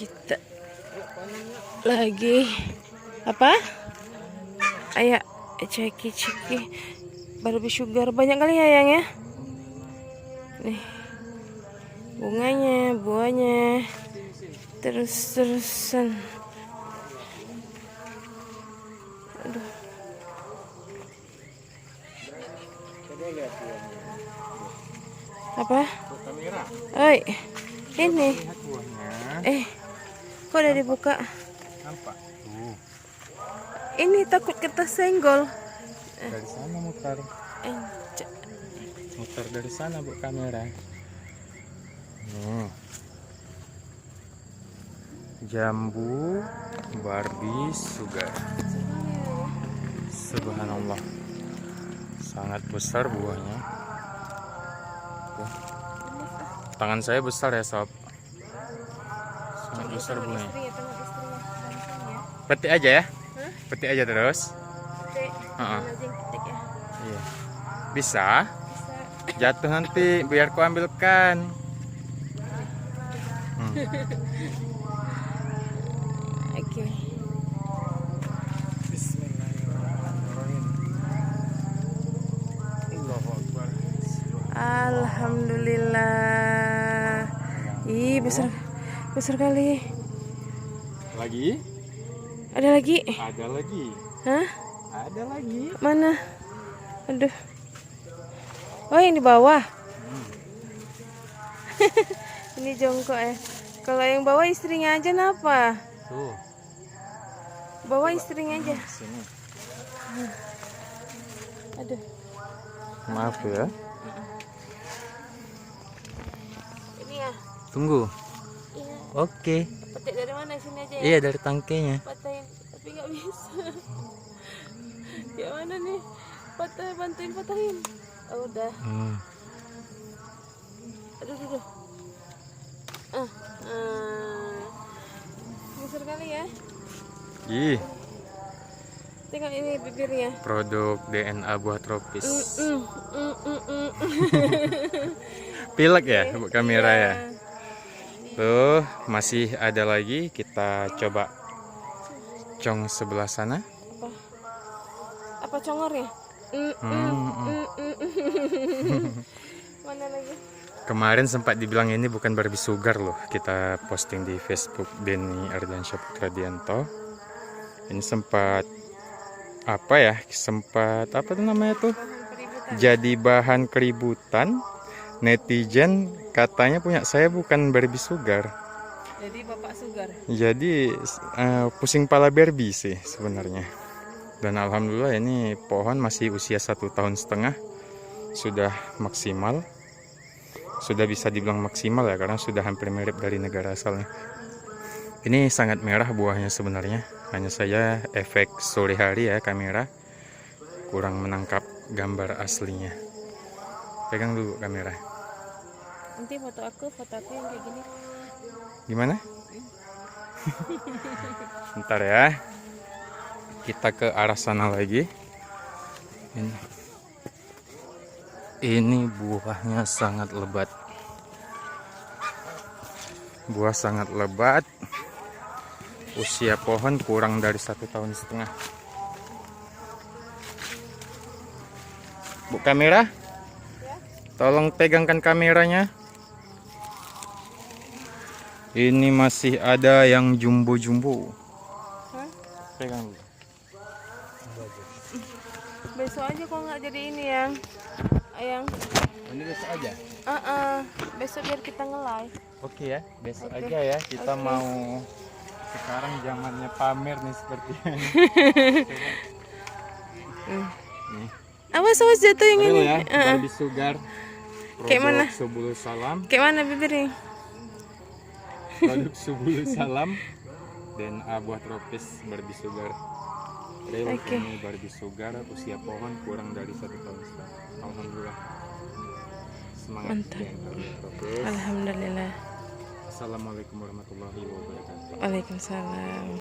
Kita lagi apa? Ayo ceki Barbie sugar banyak kali ya yang ya. Nih bunganya, buahnya, terusan. Aduh. Apa? Oi, ini. Kok udah dibuka? Nampak? Ini takut kita senggol. Dari sana mutar. Mutar dari sana bu kamera. Jambu Barbie sugar. Subhanallah. Sangat besar buahnya. Tangan saya besar ya sob. Sangat besar buahnya. Petik aja ya? Petik aja terus. Iya. Bisa? Jatuh nanti biar ku ambilkan. Oke. Bismillahirrahmanirrahim. Allahu Akbar. Alhamdulillah. Ih, besar kali. Lagi? Ada lagi? Ada lagi. Hah? Ada lagi. Mana? Aduh. Oh, yang di bawah. Ini jongkok ya. Kalau yang bawah istrinya aja kenapa? Tuh. Bawa istrinya aja. Sini. Aduh. Maaf ya. Ini ya. Tunggu. Iya. Oke. Petik dari mana? Sini aja ya. Iya dari tangkainya. Patahin, tapi nggak bisa. Kayak mana nih? Bantuin. Oh, udah. Aduh. Besar kali ya. Ih, Tengok ini bibirnya. produk DNA buah tropis. Pilek ya, bu kamera ya. Tuh, masih ada lagi. Kita coba cong sebelah sana. Apa congornya? Mana lagi? Kemarin sempat dibilang ini bukan Barbie sugar loh. Kita posting di Facebook Denny Ardiansyah Putradianto. Ini sempat apa tuh namanya tuh? Jadi bahan keributan. Netizen katanya punya saya bukan Barbie sugar. Jadi bapak sugar. Jadi pusing pala Barbie sih sebenarnya. Dan alhamdulillah ini pohon masih usia 1,5 tahun. Sudah maksimal. Sudah bisa dibilang maksimal ya, karena sudah hampir mirip dari negara asalnya. Ini sangat merah buahnya sebenarnya. Hanya saja efek sore hari ya kamera kurang menangkap gambar aslinya. Pegang dulu kamera. Nanti foto aku yang kayak gini. Gimana? Bentar ya. Kita ke arah sana lagi. Ini buahnya sangat lebat. Buah sangat lebat. Usia pohon kurang dari 1,5 tahun. Bu kamera, tolong pegangkan kameranya. Ini masih ada yang jumbo-jumbo. Pegang dulu. Besok aja kok nggak jadi ini yang. Ini besok aja. Besok biar kita nge-live. Oke ya, besok aja ya. Kita mau sekarang zamannya pamer nih seperti ini. Nih. Awas jatuh yang Real ini. Ya, Barbie sugar. Kayak mana? Subul Salam. Kayak mana bibirnya? Produk Subul Salam dan buah tropis Barbie sugar. Real ini Barbie sugar, usia pohon kurang dari 1,5 tahun. Alhamdulillah. Semangat. Mantap. Tropis. Alhamdulillah. Assalamualaikum warahmatullahi wabarakatuh. Waalaikumsalam.